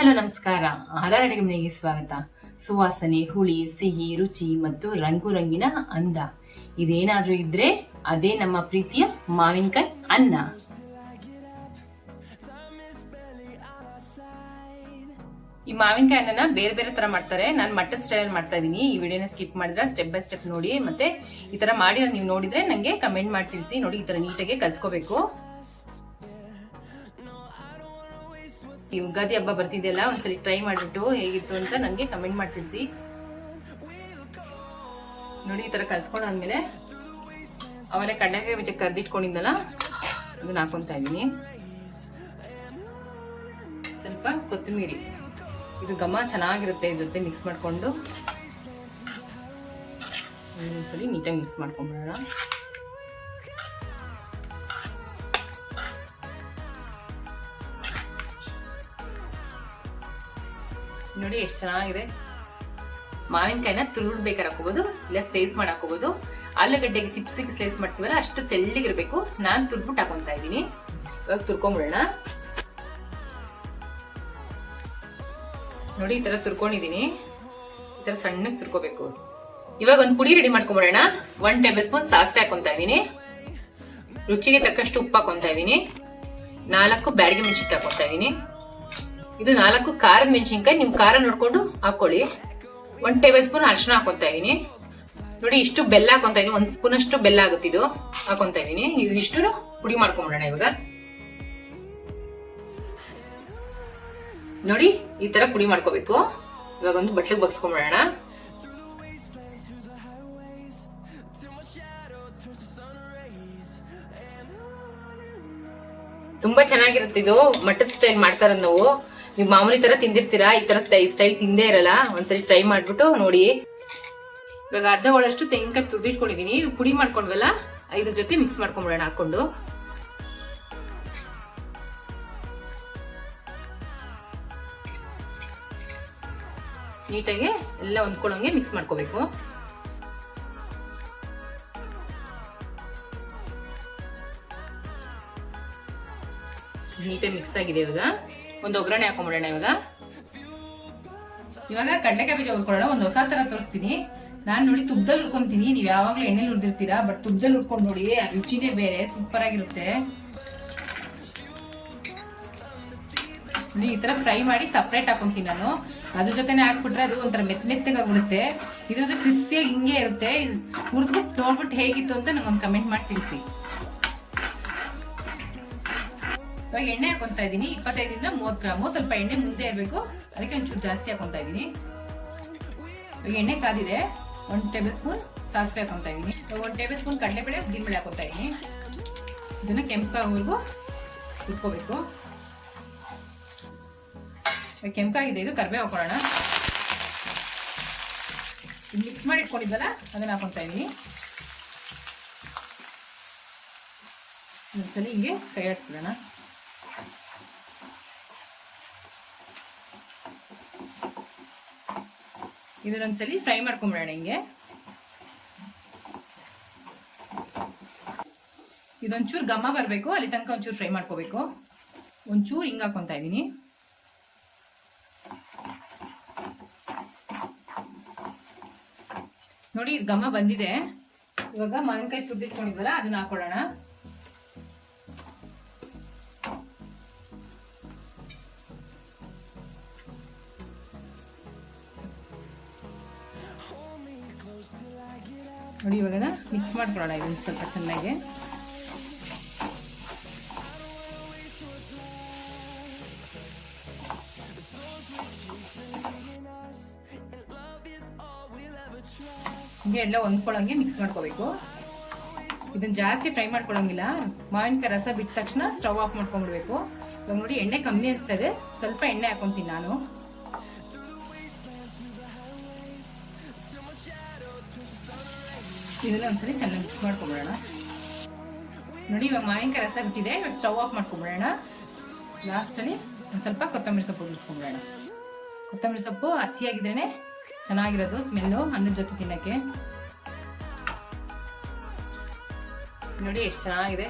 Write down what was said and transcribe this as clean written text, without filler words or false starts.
Hello ನಮಸ್ಕಾರ. ಆಹಾರ ಅಡುಗೆ ಮನೆಗೆ ಸ್ವಾಗತ. ಸುವಾಸನೆ, ಹುಳಿ, ಸಿಹಿ, ರುಚಿ ಮತ್ತು ರಂಗು ರಂಗಿನ ಅಂದ ಇದೇನಾದ್ರೂ ಇದ್ರೆ ಅದೇ ನಮ್ಮ ಪ್ರೀತಿಯ ಮಾವಿನಕಾಯಿ ಅನ್ನ. ಈ ಮಾವಿನಕಾಯಿ ಅನ್ನನ ಬೇರೆ ಬೇರೆ ತರ ಮಾಡ್ತಾರೆ. ನಾನು ಮಟನ್ ಸ್ಟೈಲ್ ಮಾಡ್ತಾ ಇದೀನಿ. ಈ ವಿಡಿಯೋನ ಸ್ಕಿಪ್ ಮಾಡಿದ್ರೆ ಸ್ಟೆಪ್ ಬೈ ಸ್ಟೆಪ್ ನೋಡಿ. ಮತ್ತೆ ಈ ತರ ಮಾಡಿ ನೀವು ನೋಡಿದ್ರೆ ನಂಗೆ ಕಮೆಂಟ್ ಮಾಡಿ ತಿಳಿಸಿ. ನೋಡಿ, ಈ ತರ ನೀಟಾಗಿ ಕಲ್ಸ್ಕೋಬೇಕು. ಈ ಯುಗಾದಿ ಹಬ್ಬ ಬರ್ತಿದೆಯಲ್ಲ, ಒಂದ್ಸಲಿ ಟ್ರೈ ಮಾಡ್ಬಿಟ್ಟು ಹೇಗಿತ್ತು ಅಂತ ನನಗೆ ಕಮೆಂಟ್ ಮಾಡಿ ತಿಳಿಸಿ. ನೋಡಿ, ಈ ತರ ಕಲ್ಸ್ಕೊಂಡಾದ್ಮೇಲೆ ಆಮೇಲೆ ಕಡಲೆಕಾಯಿ ಬೀಜ ಕರ್ದಿಟ್ಕೊಂಡಿದ್ದಲ್ಲ ಅದನ್ನ ಹಾಕೊಂತ ಇದೀನಿ. ಸ್ವಲ್ಪ ಕೊತ್ತಂಬರಿ, ಇದು ಘಮ ಚೆನ್ನಾಗಿರುತ್ತೆ. ಇದ್ರ ಜೊತೆ ಮಿಕ್ಸ್ ಮಾಡ್ಕೊಂಡು ಒಂದ್ಸಲಿ ನೀಟಾಗಿ ಮಿಕ್ಸ್ ಮಾಡ್ಕೊಂಡ್ಬಿಡೋಣ. ನೋಡಿ ಎಷ್ಟು ಚೆನ್ನಾಗಿದೆ. ಮಾವಿನಕಾಯಿನ ತುರಿದು ಬೇಕಾದ್ರೆ ಹಾಕೋಬಹುದು, ಇಲ್ಲ ಸ್ಲೈಸ್ ಮಾಡಿ ಹಾಕೋಬಹುದು. ಆಲೂಗಡ್ಡೆಗೆ ಚಿಪ್ಸಿಗೆ ಸ್ಲೈಸ್ ಮಾಡ್ತೀವಲ್ಲ ಅಷ್ಟು ತೆಳ್ಳಗಿರ್ಬೇಕು. ನಾನು ತುರ್ದ್ಬಿಟ್ಟು ಹಾಕೊಂತ ಇದ್ದೀನಿ. ಇವಾಗ ತುರ್ಕೊಂಡ್ಬಿಡೋಣ. ನೋಡಿ, ಈ ತರ ತುರ್ಕೊಂಡಿದೀನಿ. ಈ ತರ ಸಣ್ಣಗೆ ತುರ್ಕೋಬೇಕು. ಇವಾಗ ಒಂದು ಪುಡಿ ರೆಡಿ ಮಾಡ್ಕೊಂಡ್ಬಿಡೋಣ. 1 ಟೇಬಲ್ ಸ್ಪೂನ್ ಸಾಸಿವೆ ಹಾಕೊಂತ ಇದ್ದೀನಿ. ರುಚಿಗೆ ತಕ್ಕಷ್ಟು ಉಪ್ಪು ಹಾಕೊಂತ ಇದ್ದೀನಿ. 4 ಬ್ಯಾಡಗಿ ಮೆಣಸಿನಕಾಯಿ ಹಾಕೊಂತ ಇದ್ದೀನಿ. ಇದು 4 ಖಾರದ ಮೆಣಸಿನ್ಕಾಯಿ. ನೀವು ಖಾರ ನೋಡ್ಕೊಂಡು ಹಾಕೊಳ್ಳಿ. 1 ಟೇಬಲ್ ಸ್ಪೂನ್ ಅರಿಶಿನ ಹಾಕೊಂತ ಇದೀನಿ. ನೋಡಿ, ಇಷ್ಟು ಬೆಲ್ಲ ಹಾಕೊಂತ ಇದೀನಿ. 1 ಸ್ಪೂನ್ ಅಷ್ಟು ಬೆಲ್ಲ ಆಗುತ್ತಿದ್ದು ಹಾಕೊಂತ ಇದೀನಿ. ಇದಿಷ್ಟು ಪುಡಿ ಮಾಡ್ಕೊಂಡ್ಬಿಡೋಣ. ಇವಾಗ ನೋಡಿ, ಈ ತರ ಪುಡಿ ಮಾಡ್ಕೋಬೇಕು. ಇವಾಗ ಒಂದು ಬಟ್ಲಿಗೆ ಬಗ್ಸ್ಕೊಂಡ್ಬಿಡೋಣ. ತುಂಬಾ ಚೆನ್ನಾಗಿರುತ್ತೆ. ಇದು ಮಟನ್ ಸ್ಟೈಲ್ ಮಾಡ್ತಾರ. ನೀವು ಮಾಮೂಲಿ ತರ ತಿಂದಿರ್ತೀರಾ, ಈ ತರ ಸ್ಟೈಲ್ ತಿಂದೇ ಇರಲ್ಲ. ಒಂದ್ಸರಿ ಟ್ರೈ ಮಾಡ್ಬಿಟ್ಟು ನೋಡಿ. ಇವಾಗ ಅರ್ಧ ಒಳಷ್ಟು ತೆಂಗಿನಕಾಯಿ ತುರಿದಿಟ್ಕೊಂಡಿದೀನಿ. ಪುಡಿ ಮಾಡ್ಕೊಂಡ್ವಲ್ಲ, ಇದ್ರ ಜೊತೆ ಮಿಕ್ಸ್ ಮಾಡ್ಕೊಂಡ್ಬಿಡೋಣ ಹಾಕೊಂಡು. ನೀಟಾಗಿ ಎಲ್ಲ ಹೊಂದ್ಕೊಳ್ಳೋಂಗೆ ಮಿಕ್ಸ್ ಮಾಡ್ಕೋಬೇಕು. ನೀಟಾಗಿ ಮಿಕ್ಸ್ ಆಗಿದೆ. ಇವಾಗ ಒಂದು ಒಗ್ಗರಣೆ ಹಾಕೊಂಡ್ಬಿಡೋಣ. ಇವಾಗ ಕಡಲೆಕಾಯಿ ಬೀಜ ಹುರ್ಕೊಳ್ಳೋಣ. ಒಂದು ಹೊಸ ತರ ತೋರಿಸ್ತೀನಿ. ನಾನು ನೋಡಿ ತುಪ್ಪದಲ್ಲಿ ಹುರ್ಕೊಂತೀನಿ. ನೀವು ಯಾವಾಗ್ಲೂ ಎಣ್ಣೆಲಿ ಹುರಿದಿರ್ತೀರಾ, ಬಟ್ ತುಪ್ಪದಲ್ಲಿ ಹುರ್ಕೊಂಡು ನೋಡಿ, ರುಚಿನೇ ಬೇರೆ, ಸೂಪರ್ ಆಗಿರುತ್ತೆ. ನೋಡಿ, ಈ ತರ ಫ್ರೈ ಮಾಡಿ ಸಪ್ರೇಟ್ ಹಾಕೊಂತೀನಿ ನಾನು. ಅದ್ರ ಜೊತೆನೆ ಹಾಕ್ಬಿಟ್ರೆ ಅದು ಒಂಥರ ಮೆತ್ತಗಾಗ್ಬಿಡುತ್ತೆ. ಇದ್ರ ಕ್ರಿಸ್ಪಿಯಾಗಿ ಹಿಂಗೆ ಇರುತ್ತೆ. ಹುರಿದ್ಬಿಟ್ಟು ನೋಡ್ಬಿಟ್ಟು ಹೇಗಿತ್ತು ಅಂತ ನಂಗೊಂದು ಕಮೆಂಟ್ ಮಾಡಿ ತಿಳಿಸಿ. ಇವಾಗ ಎಣ್ಣೆ ಹಾಕೊಂತ ಇದ್ದೀನಿ. 25 ಇಂದ 30 ಗ್ರಾಮು. ಸ್ವಲ್ಪ ಎಣ್ಣೆ ಮುಂದೆ ಇರಬೇಕು, ಅದಕ್ಕೆ ಒಂಚೂರು ಜಾಸ್ತಿ ಹಾಕೊಂತ ಇದ್ದೀನಿ. ಇವಾಗ ಎಣ್ಣೆ ಕಾದಿದೆ. 1 ಟೇಬಲ್ ಸ್ಪೂನ್ ಸಾಸಿವೆ ಹಾಕೊಂತ ಇದ್ದೀನಿ. 1 ಟೇಬಲ್ ಸ್ಪೂನ್ ಕಡಲೆಬೇಳೆ, ಉದ್ದಿನಬೇಳೆ ಹಾಕೊಂತ ಇದ್ದೀನಿ. ಇದನ್ನ ಕೆಂಪಾಗೋವರೆಗೂ ಹುರ್ಕೋಬೇಕು. ಕೆಂಪಾಗಿದೆ. ಇದು ಕರಿಬೇವು ಹಾಕೊಳ್ಳೋಣ. ಮಿಕ್ಸ್ ಮಾಡಿ ಇಟ್ಕೊಂಡಿದ್ವಲ್ಲ ಅದನ್ನ ಹಾಕೊಂತ ಇದ್ದೀನಿ. ಒಂದ್ಸಲಿ ಹಿಂಗೆ ಕೈ ಆಡಿಸ್ಬಿಡೋಣ. ಇದನ್ನೊಂದ್ಸಲಿ ಫ್ರೈ ಮಾಡ್ಕೊಂಡ್ಬಿಡೋಣ. ಹಿಂಗೆ ಇದೊಂಚೂರು ಘಮ ಬರಬೇಕು, ಅಲ್ಲಿ ತನಕ ಒಂಚೂರು ಫ್ರೈ ಮಾಡ್ಕೋಬೇಕು. ಒಂಚೂರು ಹಿಂಗೆ ಹಾಕೊಂತ ಇದ್ದೀನಿ. ನೋಡಿ, ಘಮ ಬಂದಿದೆ. ಇವಾಗ ಮಾವಿನಕಾಯಿ ತುರಿದಿಟ್ಕೊಂಡಿದ್ವಲ್ಲ ಅದನ್ನ ಹಾಕೊಳ್ಳೋಣ. ನೋಡಿ, ಇವಾಗ ಮಿಕ್ಸ್ ಮಾಡ್ಕೊಳ್ಳೋಣ ಇದನ್ನ ಸ್ವಲ್ಪ ಚೆನ್ನಾಗಿ. ಹಿಂಗೆ ಎಲ್ಲ ಹೊಂದ್ಕೊಳ್ಳೋಂಗೆ ಮಿಕ್ಸ್ ಮಾಡ್ಕೋಬೇಕು. ಇದನ್ನ ಜಾಸ್ತಿ ಫ್ರೈ ಮಾಡ್ಕೊಳ್ಳೋಂಗಿಲ್ಲ. ಮಾವಿನಕಾಯಿ ರಸ ಬಿಟ್ಟ ತಕ್ಷಣ ಸ್ಟವ್ ಆಫ್ ಮಾಡ್ಕೊಂಡ್ಬಿಡ್ಬೇಕು. ಇವಾಗ ನೋಡಿ, ಎಣ್ಣೆ ಕಮ್ಮಿ ಅನಿಸ್ತಾ ಇದೆ. ಸ್ವಲ್ಪ ಎಣ್ಣೆ ಹಾಕೊಂತೀನಿ ನಾನು. ಇದನ್ನ ಒಂದ್ಸಲಿ ಚೆನ್ನಾಗಿ ಮಿಕ್ಸ್ ಮಾಡ್ಕೊಂಡ್ಬಿಡೋಣ. ನೋಡಿ, ಇವಾಗ ಮಾವಿನಕಾಯಿ ರಸ ಬಿಟ್ಟಿದೆ. ಇವಾಗ ಸ್ಟವ್ ಆಫ್ ಮಾಡ್ಕೊಂಡ್ಬಿಡೋಣ. ಲಾಸ್ಟಲ್ಲಿ ಒಂದು ಸ್ವಲ್ಪ ಕೊತ್ತಂಬರಿ ಸೊಪ್ಪು ಉಳಿಸ್ಕೊಂಡ್ಬಿಡೋಣ. ಕೊತ್ತಂಬರಿ ಸೊಪ್ಪು ಹಸಿಯಾಗಿದ್ರೇನೆ ಚೆನ್ನಾಗಿರೋದು ಸ್ಮೆಲ್ಲು ಅನ್ನದ ಜೊತೆ ತಿನ್ನಕ್ಕೆ. ನೋಡಿ ಎಷ್ಟು ಚೆನ್ನಾಗಿದೆ.